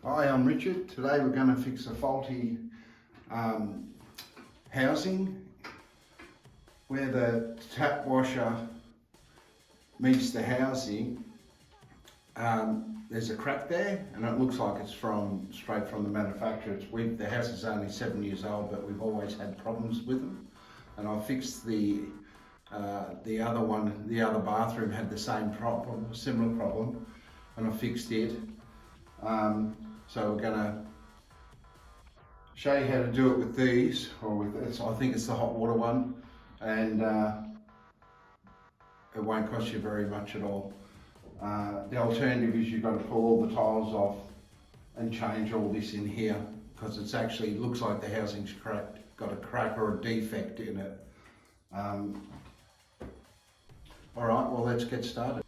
Hi, I'm Richard. Today we're going to fix a faulty housing where the tap washer meets the housing. There's a crack there, and it looks like it's straight from the manufacturer. The house is only 7 years old, but we've always had problems with them. And I fixed the other one. The other bathroom had the same problem, similar problem, and I fixed it. So we're going to show you how to do it with these, or with this. I think it's the hot water one, and it won't cost you very much at all. The alternative is you've got to pull all the tiles off and change all this in here, because it's actually looks like the housing's cracked, got a crack or a defect in it. All right, well, let's get started.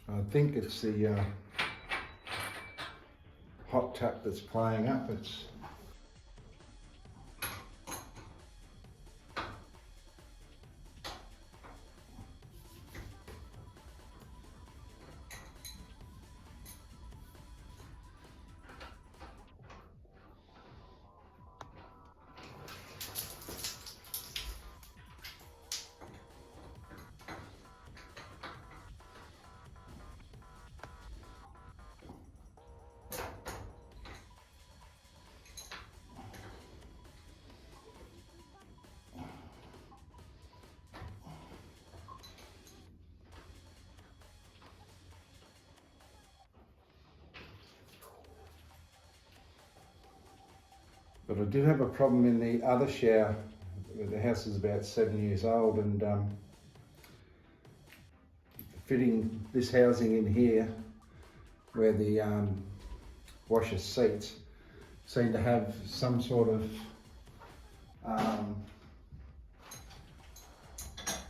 I think it's the hot tap that's playing up. But I did have a problem in the other shower. The house is about 7 years old, and fitting this housing in here where the washer seats seemed to have some sort of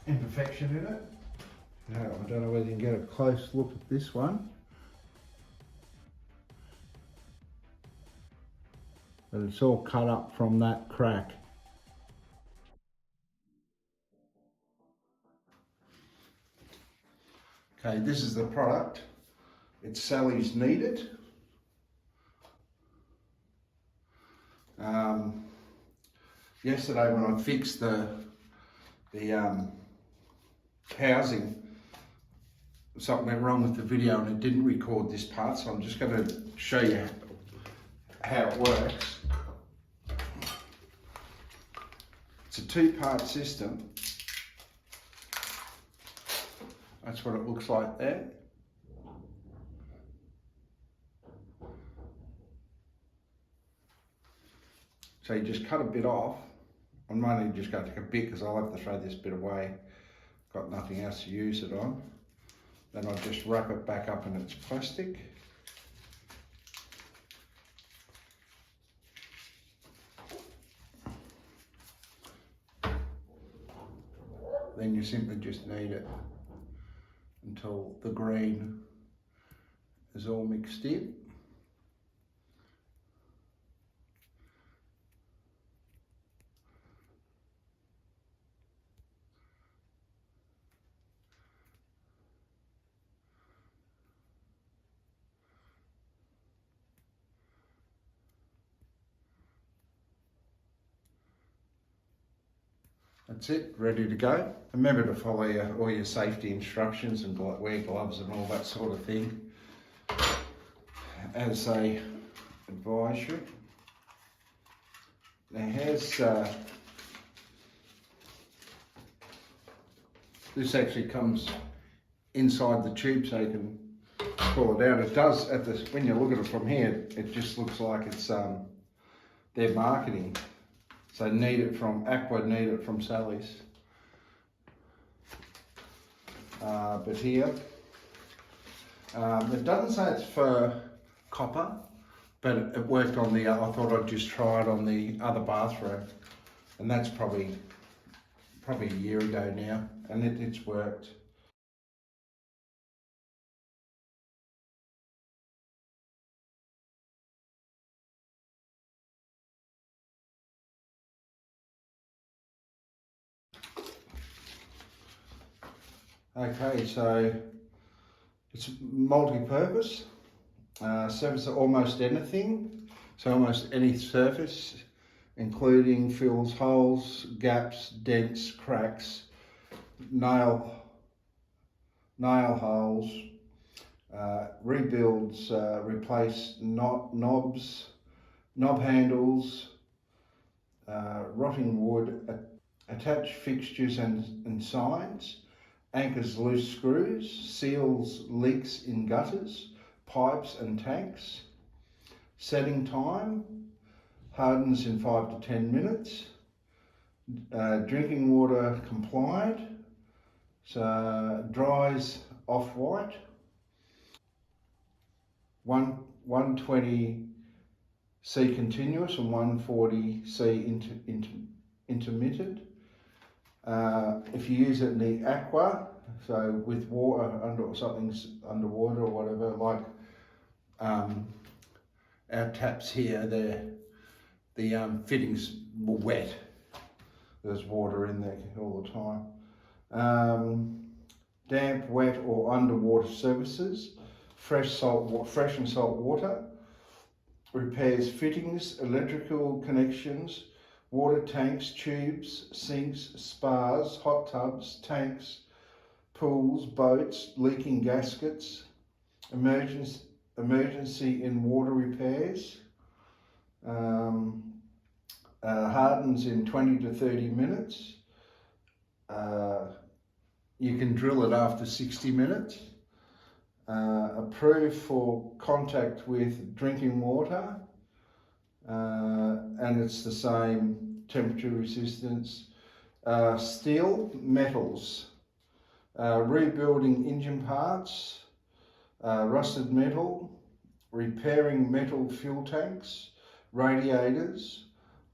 imperfection in it. Now, I don't know whether you can get a close look at this one. But it's all cut up from that crack. Okay, this is the product. It's Sally's Needed. Yesterday when I fixed the housing, something went wrong with the video and it didn't record this part, so I'm just going to show you how it works. It's a two-part system. That's what it looks like there. So you just cut a bit off. I'm only just going to take a bit because I'll have to throw this bit away. Got nothing else to use it on. Then I'll just wrap it back up in its plastic. Then you simply just knead it until the green is all mixed in. That's it, ready to go. Remember to follow all your safety instructions and wear gloves and all that sort of thing as they advise you. Now here's, this actually comes inside the tube so you can pull it out. It does, when you look at it from here, it just looks like it's their marketing So need it from Aqua, need it from Sally's. But here, it doesn't say it's for copper, but it worked on the, I thought I'd just try it on the other bathroom. And that's probably a year ago now, and it's worked. Okay, so it's multi-purpose, service almost anything, so almost any surface, including fills holes, gaps, dents, cracks, nail holes, rebuilds, replace knobs, knob handles, rotting wood, attach fixtures and signs, anchors loose screws, seals leaks in gutters, pipes and tanks. Setting time, hardens in 5 to 10 minutes. Drinking water compliant, so dries off-white. 120 C continuous and 140 C intermittent. If you use it in the aqua, so with water something's underwater or whatever, like our taps here, the fittings were wet. There's water in there all the time. Damp, wet or underwater services, fresh and salt water, repairs fittings, electrical connections, water tanks, tubes, sinks, spas, hot tubs, tanks, pools, boats, leaking gaskets, emergency in water repairs, hardens in 20 to 30 minutes. You can drill it after 60 minutes. Approved for contact with drinking water, and it's the same temperature resistance. Steel, metals, rebuilding engine parts, rusted metal, repairing metal fuel tanks, radiators,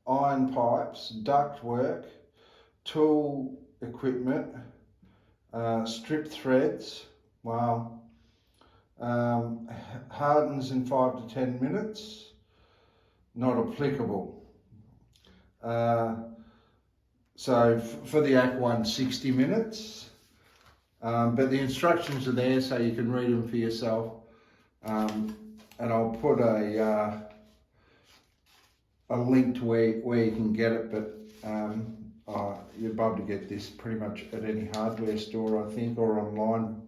iron pipes, duct work, tool equipment, strip threads. Wow. Hardens in 5 to 10 minutes. Not applicable. So for the Aqua one, 60 minutes. But the instructions are there, so you can read them for yourself. And I'll put a link to where you can get it, but you'll be able to get this pretty much at any hardware store, I think, or online.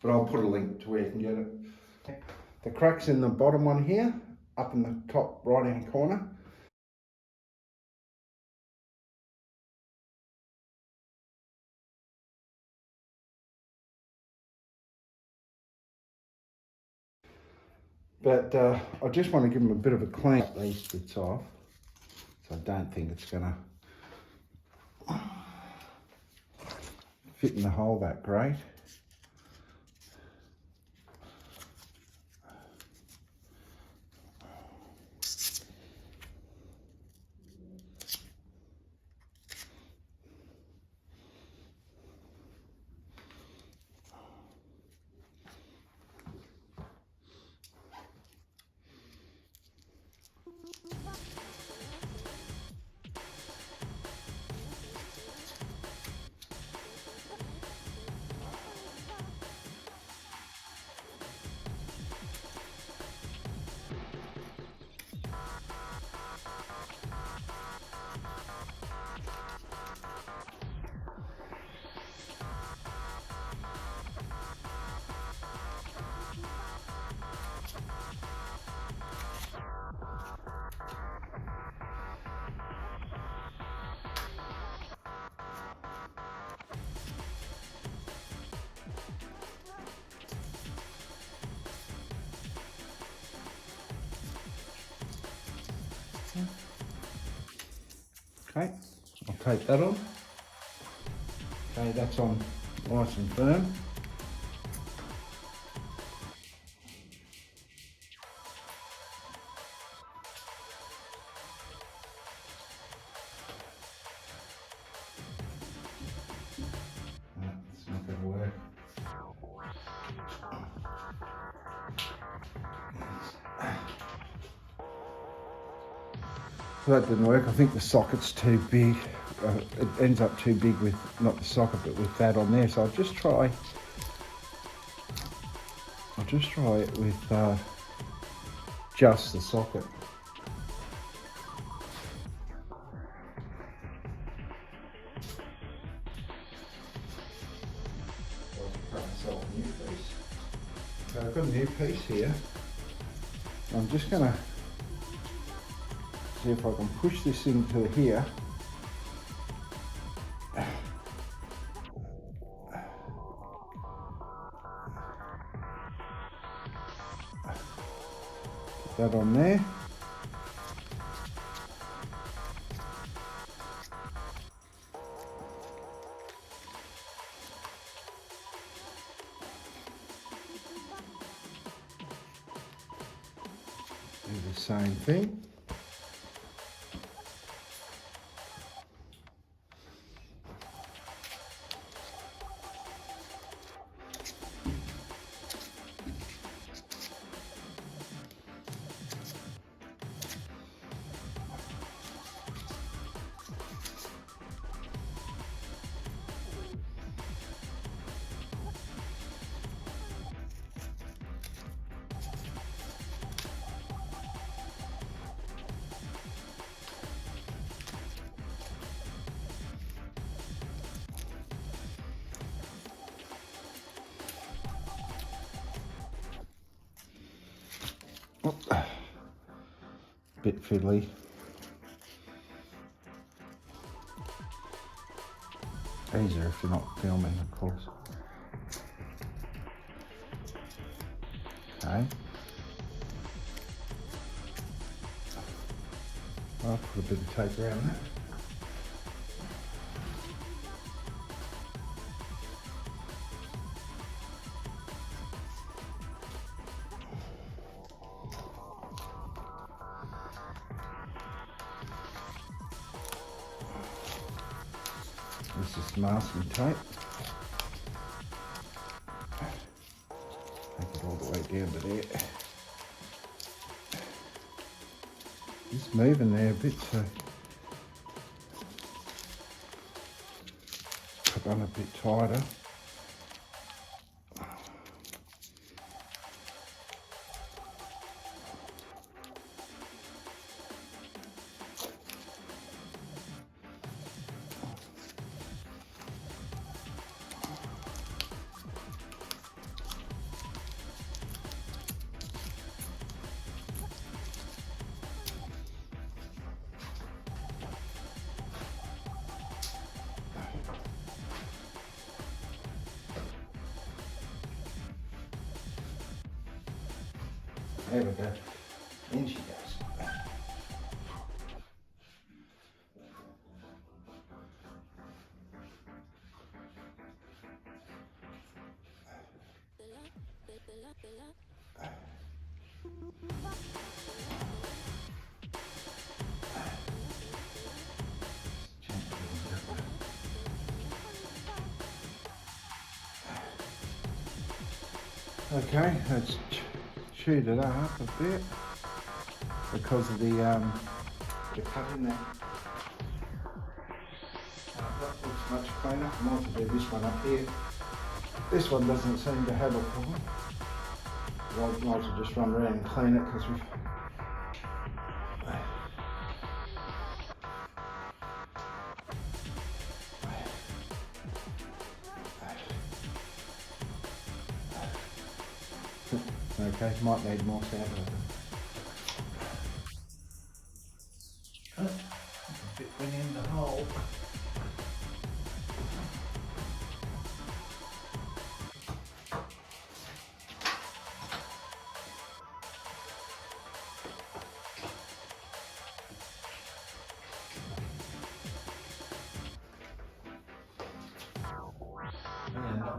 But I'll put a link to where you can get it. The crack's in the bottom one here, up in the top right hand corner. But I just want to give them a bit of a clean up these bits off. So I don't think it's going to fit in the hole that great. Okay, I'll take that on. Okay, that's on nice and firm. It's not going to work. So that didn't work. I think the socket's too big. It ends up too big with, not the socket, but with that on there. So I'll just try it with just the socket. So I've got a new piece here. I'm just going to see if I can push this into here. Put that on there. Do the same thing. Bit fiddly. Easier if you're not filming, of course. Okay. I'll put a bit of tape around that. This is masking tape. Take it all the way down to there. It's moving there a bit, so put that a bit tighter. There we go. In she goes. Okay, let's chewed it up a bit because of the cut in there. That looks much cleaner. I might have to do this one up here. This one doesn't seem to have a problem. I might as well just run around and clean it because we've okay, might need more sandpaper. A bit went in the hole.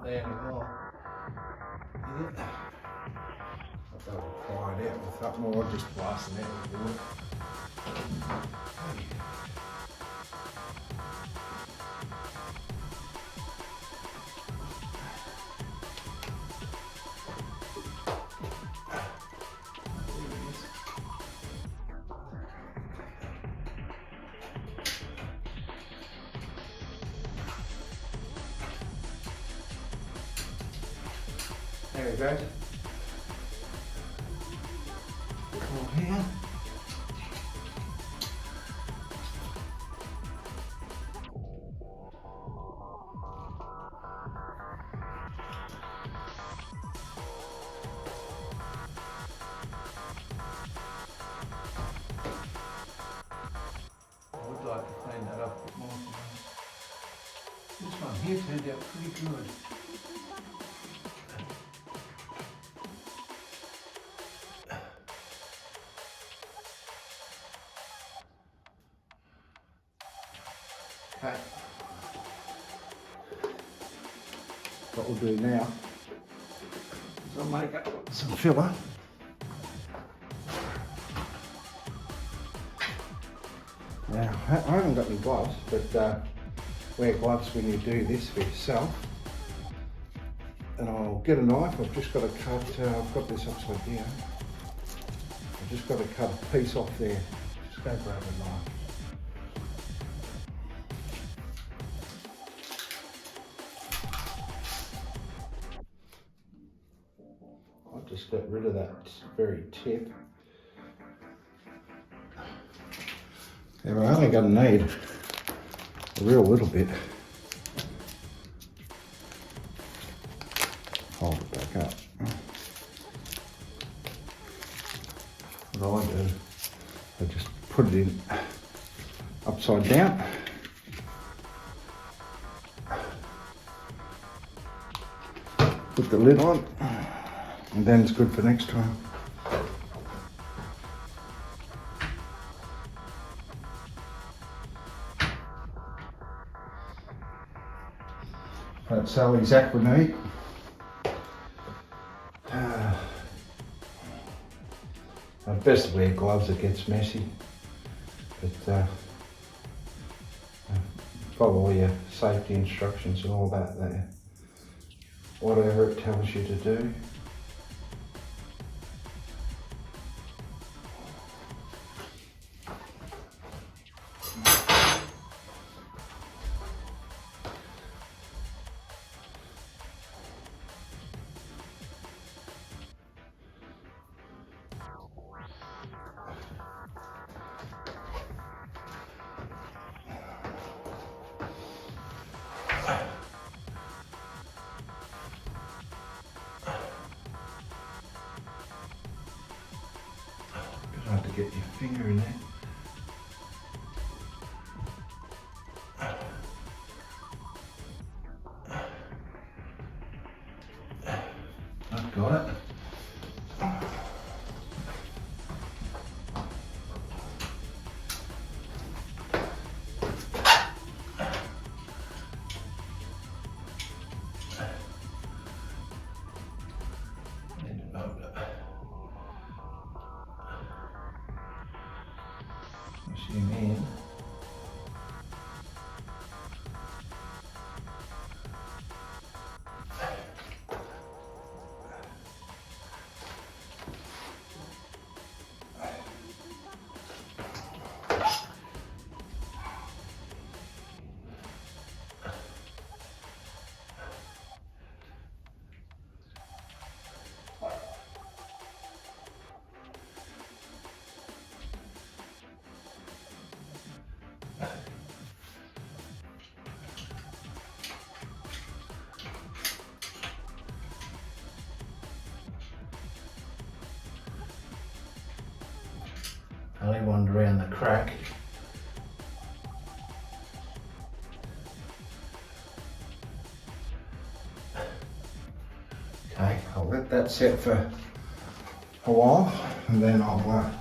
there anymore. Yeah. I've got to apply it out with something, or I'll just blast it out with water. There we go. Put more here. I would like to clean that up a bit more. This one here turned out pretty good. Okay. What we'll do now is I'll make up some filler. Now, I haven't got any gloves, but wear gloves when you do this for yourself. And I'll get a knife. I've just got to cut, I've got this upside down. I've just got to cut a piece off there. Just go grab a knife. I'll just get rid of that very tip. Yeah, we're only going to need a real little bit. Hold it back up. What I do, I just put it in upside down. Put the lid on, and then it's good for next time. That's Sally's Aquanate. Best to wear gloves, it gets messy, but follow all your safety instructions and all that there. Whatever it tells you to do. Hard to get your finger in there. I've got it. Zoom in. I only wanted around the crack. Okay, I'll let that set for a while and then I'll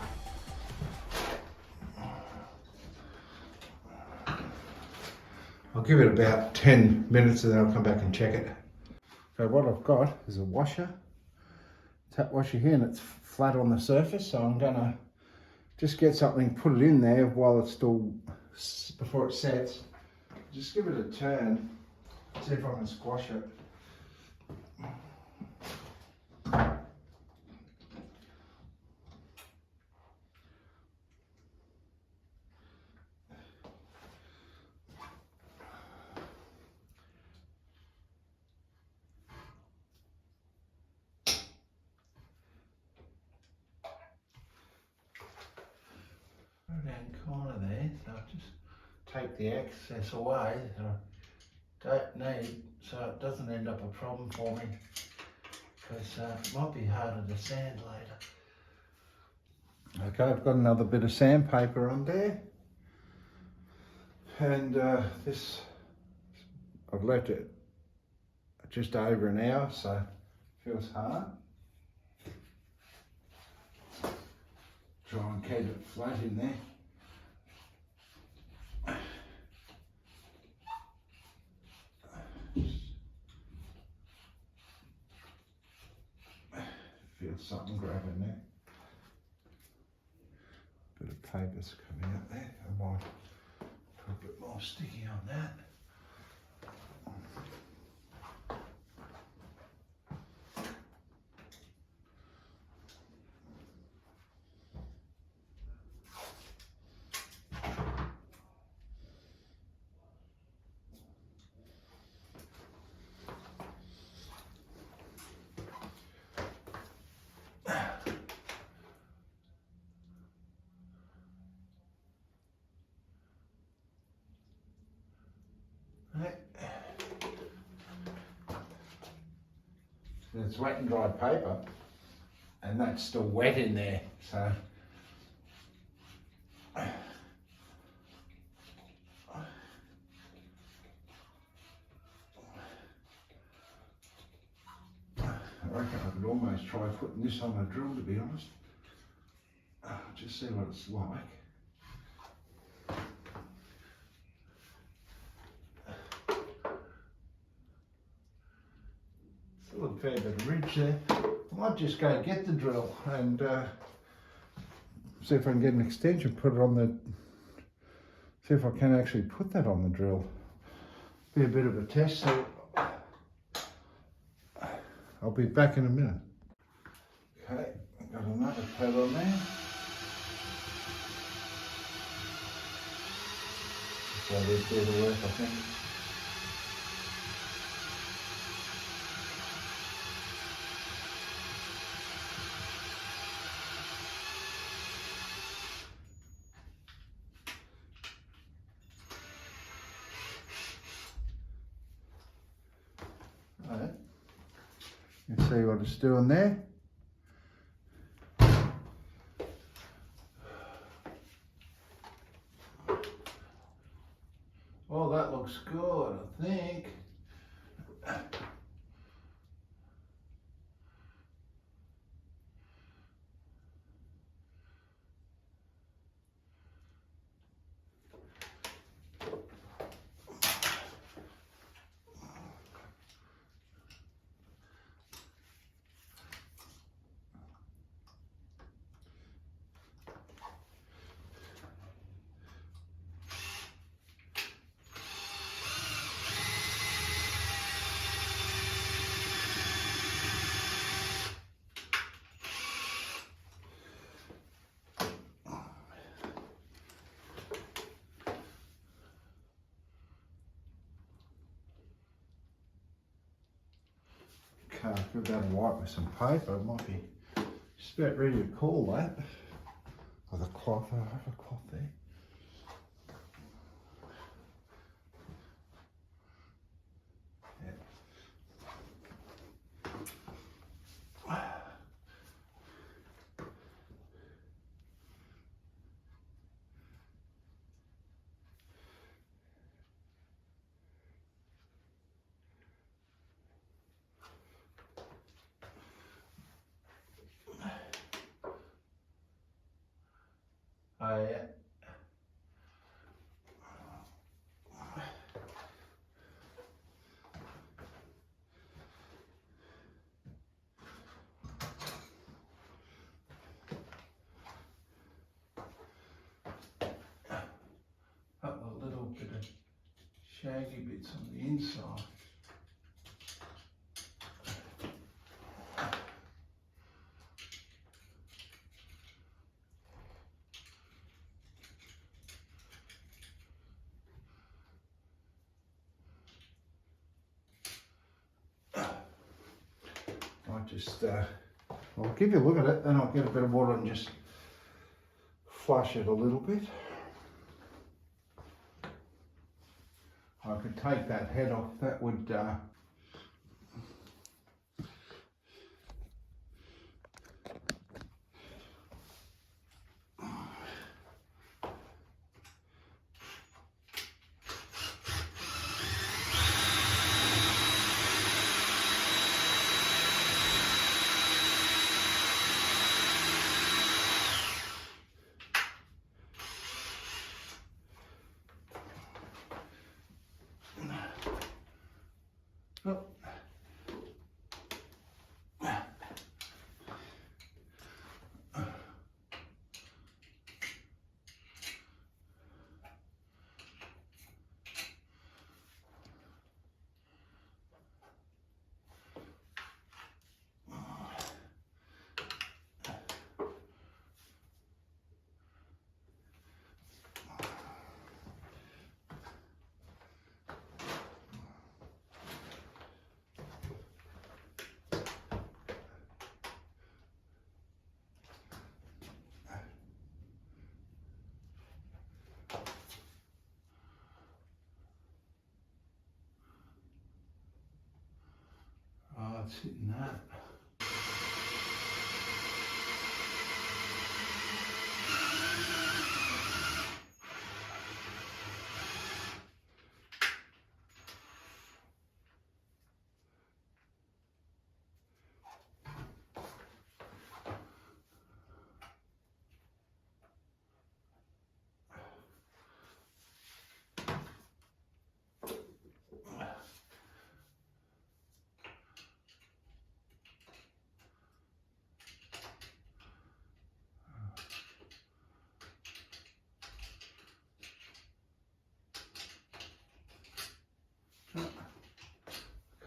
give it about 10 minutes and then I'll come back and check it. So what I've got is a washer, tap washer here, and it's flat on the surface, so I'm gonna just get something, put it in there while it's still, before it sets. Just give it a turn, see if I can squash it. Down corner there, so I'll just take the excess away that I don't need, so it doesn't end up a problem for me, because it might be harder to sand later. Okay, I've got another bit of sandpaper on there, and this, I've left it just over an hour, so it feels hard. Try and keep it flat in there. Feel something grabbing there. Bit of paper's coming out there. I might put a bit more sticky on that. It's wet and dry paper, and that's still wet in there, so I reckon I could almost try putting this on a drill, to be honest. Just see what it's like. Still a fair bit of ridge there. I might just go get the drill and see if I can get an extension, put it on the, see if I can actually put that on the drill. Be a bit of a test, so I'll be back in a minute. Okay, I've got another pad on there. So this do the work, I think. Right. You see what it's doing there. Well, that looks good, I think. Okay, give that a wipe with some paper. It might be just about ready to call that. With a cloth, I have a cloth there. Yeah. shaggy bits on the inside. I'll give you a look at it, then I'll get a bit of water and just flush it a little bit. I could take that head off, that would oh. Oh, it's hitting that.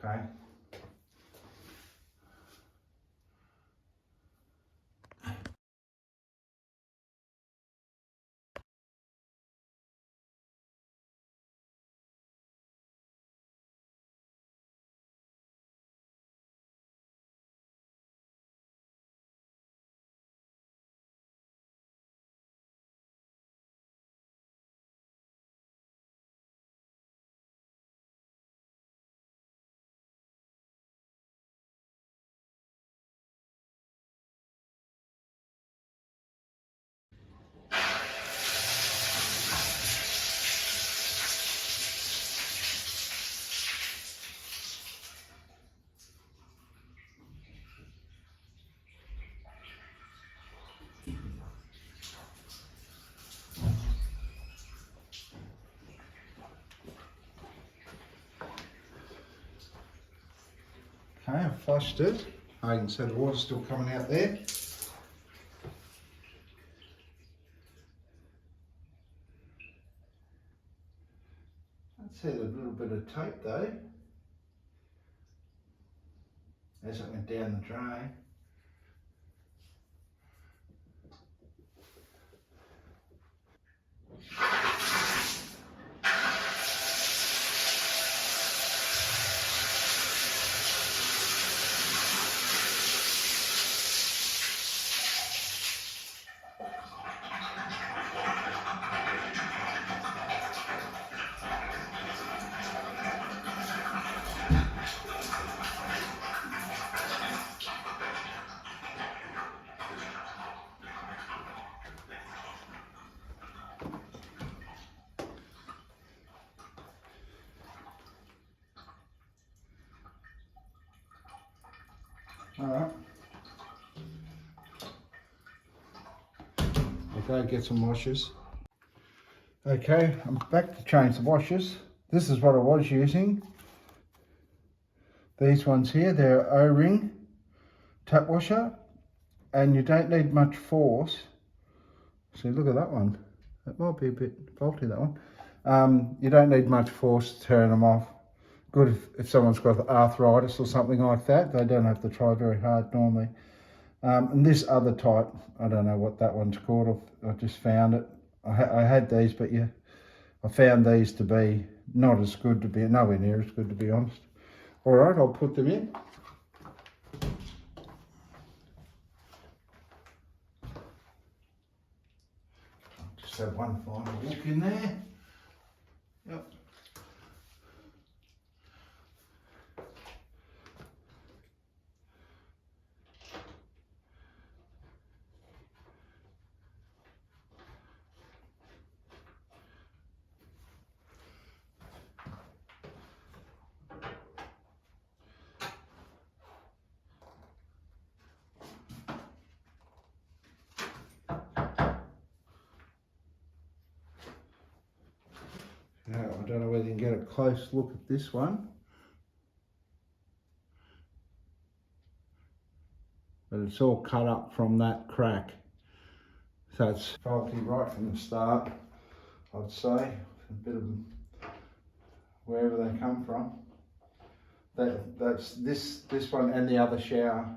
Okay. Okay, I've flushed it. I can see the water's still coming out there. Let's see a little bit of tape though, as it went down the drain. Alright. Okay, get some washers. Okay, I'm back to change the washers. This is what I was using. These ones here, they're O-ring tap washer, and you don't need much force. See, look at that one. That might be a bit faulty, that one. You don't need much force to turn them off. Good if someone's got arthritis or something like that. They don't have to try very hard normally. And this other type, I don't know what that one's called. I just found it. I had these, but yeah, I found these to be not as good, nowhere near as good, to be honest. All right, I'll put them in. Just have one final look in there. Yep. Now, I don't know whether you can get a close look at this one, but it's all cut up from that crack. So it's faulty right from the start, I'd say. A bit of wherever they come from. That's this one and the other shower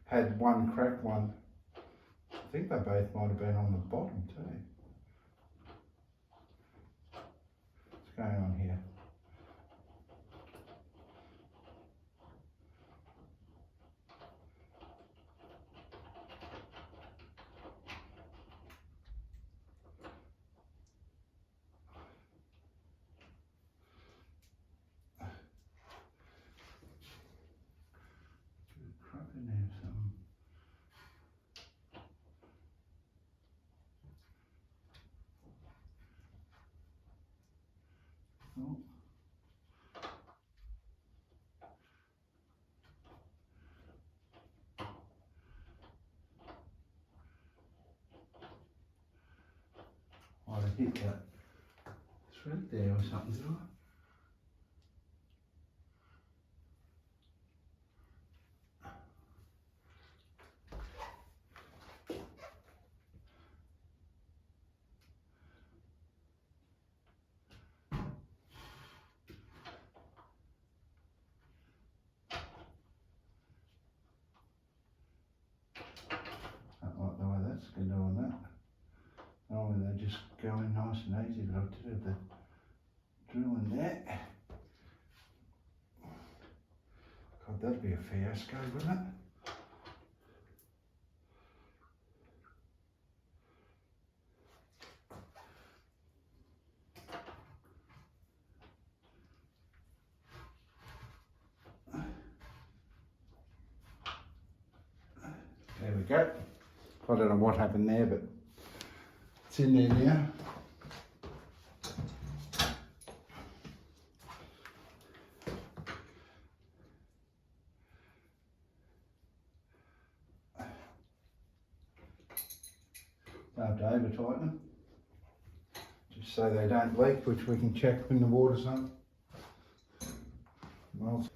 had one cracked one. I think they both might have been on the bottom too. What's going on here? Oh. Might have hit that thread there or something, did I? Don't like the way that's going to do on that. Normally they just go in nice and easy, but I did have the drill in there. God, that'd be a fiasco, wouldn't it? There we go. I don't know what happened there, but it's in there now. I have to over tighten them, just so they don't leak, which we can check when the water's on. Well,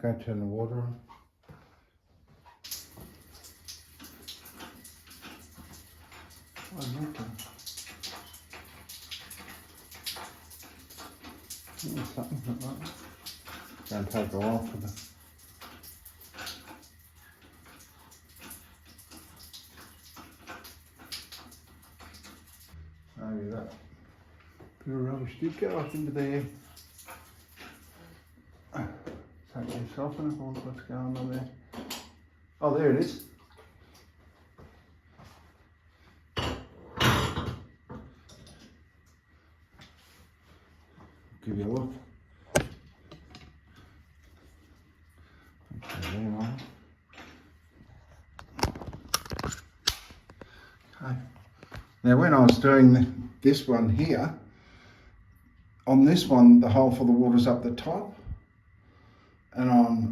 can't turn the water on. Oh, okay. Something like that. Going to take a while for the. Maybe that bit of rubbish did go up into there. Take this off and I wonder what's going on there. Oh, there it is. Give you a look. Okay, there on. Okay. Now when I was doing this one here, on this one the hole for the water's up the top, and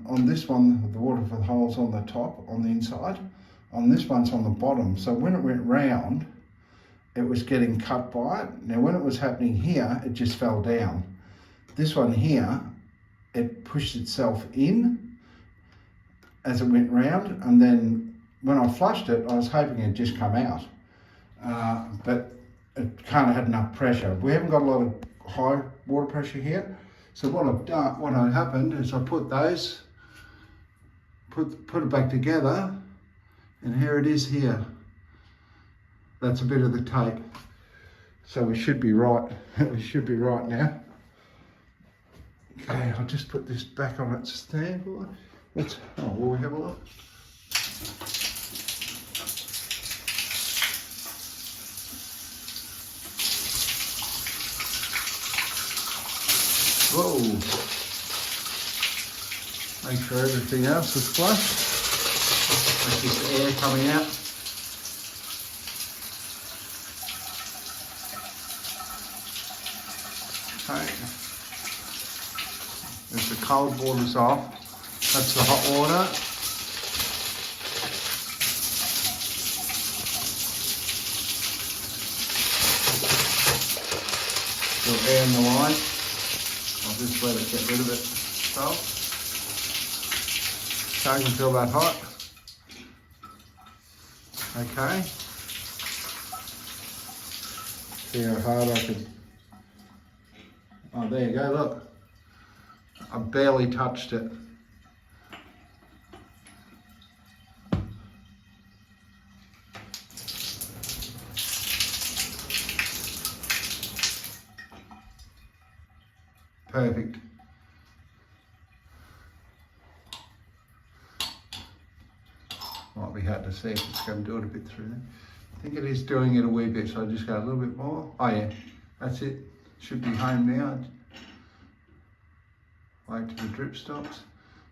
on this one the water for the hole's on the top, on the inside. on this one's on the bottom. So when it went round, it was getting cut by it. Now when it was happening here, it just fell down. This one here, it pushed itself in as it went round, and then when I flushed it, I was hoping it'd just come out. But it kind of had enough pressure. We haven't got a lot of high water pressure here. So what I've done, what had happened is I put those, put it back together, and here it is here. That's a bit of the tape. So we should be right. We should be right now. Okay, I'll just put this back on its stand. Will we have a look? Whoa! Make sure everything else is flush. That's just air coming out. Okay. As the cold water's off, that's the hot water. Still air in the line. I'll just let it get rid of it. So, I can feel that hot. Okay. See how hard I can. Oh, there you go, look. I barely touched it. Perfect. Might be hard to see if it's going to do it a bit through there. I think it is doing it a wee bit, so I just go a little bit more. Oh yeah, that's it. Should be home now. Wait till the drip stops.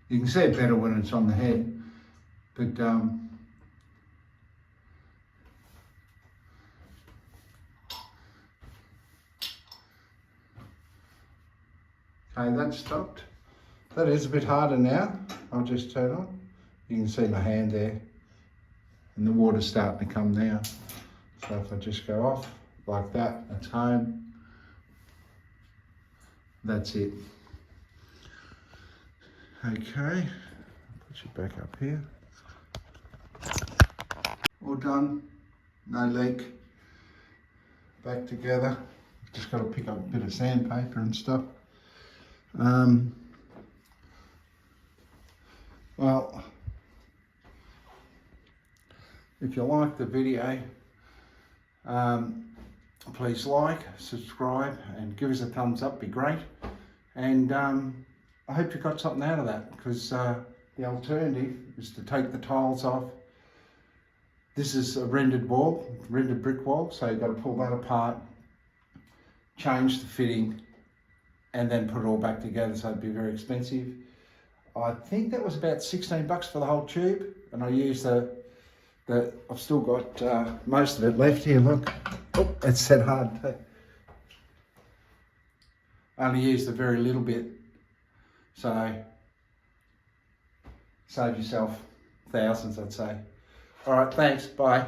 You can see it better when it's on the head, but okay, that's stopped. That is a bit harder now. I'll just turn on. You can see my hand there, and the water's starting to come now. So if I just go off like that, that's home. That's it. Okay, put you back up here. All done, no leak. Back together. Just got to pick up a bit of sandpaper and stuff. Well, if you like the video, please like, subscribe, and give us a thumbs up, be great. And I hope you got something out of that, because the alternative is to take the tiles off. This is a rendered wall, rendered brick wall, so you've got to pull that apart, change the fitting, and then put it all back together, so it'd be very expensive. I think that was about 16 bucks for the whole tube, and I used I've still got most of it left here, look. Oh, it's set hard too. I only used a very little bit, so save yourself thousands, I'd say. All right, thanks, bye.